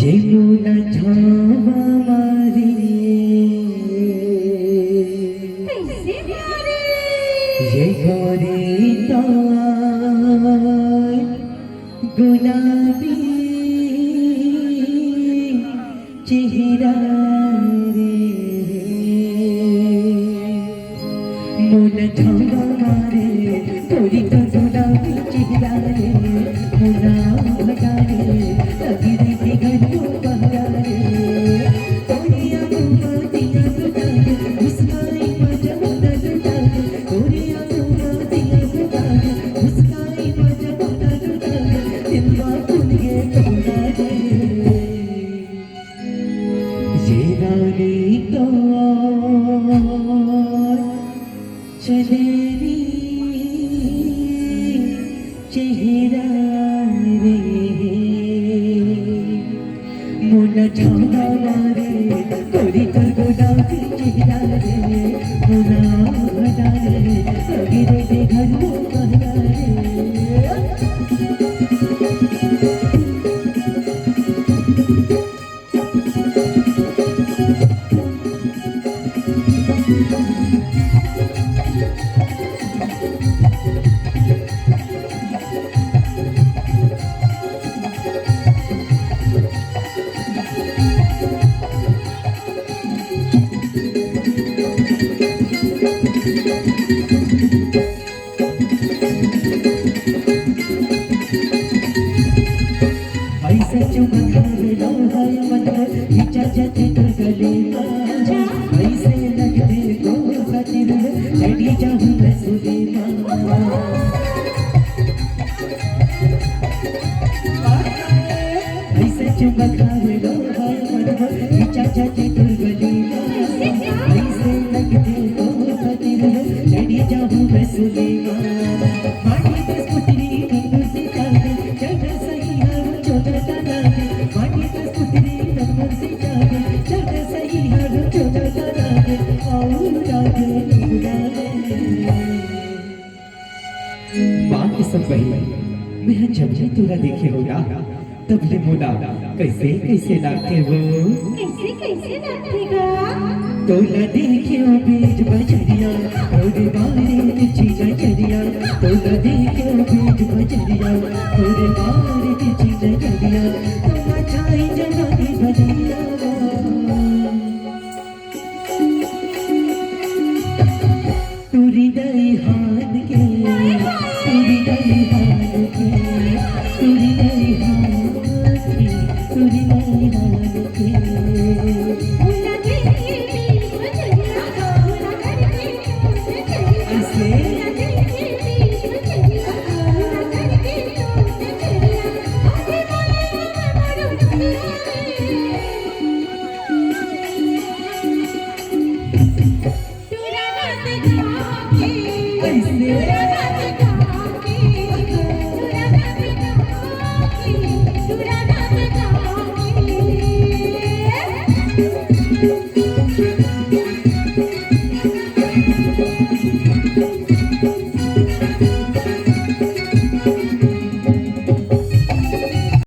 यमुना छावा मारी ये गोरी तार गुलाबी चेहरा रे मुना छावा मारे थोड़ी तो गुलाबी चेहरा रे मुना भगा रे लगी रहती घर को बहरा रे तोरिया मुमातिया गुटा मुस्काई मजा मुदा गुटा तोरिया मुमातिया गुटा मुस्काई मजा मुदा गुटा दिल बापुन के कोना रे ये रानी तो चलेरी चेहरा रे मुना छावा मारे कोरी कर गुलाबी चेहरा रे मुना भगा रे लगी रहती घर को बहरा रे ऐसे चुमका मिलो है मन खींचा जाते तो गले ऐसे लगते को खातिर चढ़ी जाऊं मैं सुलेमा ऐसे चुमका मिलो है मन खींचा जाते तो गले ऐसे लगते को खातिर चढ़ी जाऊं मैं सुलेमा माटी पे स्कूटी कहीं से जाके चढ़ सही है वो छोटा ताना माटी पे स्कूटी कहीं से जाके चढ़ सही है वो छोटा ताना और आगे उड़ा बात सब वही मैं जब भी तुरा देखे होगा तब ले मोला कैसे कैसे लागते वो कैसे कैसे लगेगा तोला देखियो बीज बजरिया और बारे तिची नजरिया तोला देखियो बीज बजरिया और बारे तिची नजरिया तोला छाई जवानी बजरिया तुरी दई हाथ के तुरी दई हाथ के तुरी दई हाथ के तुरी दई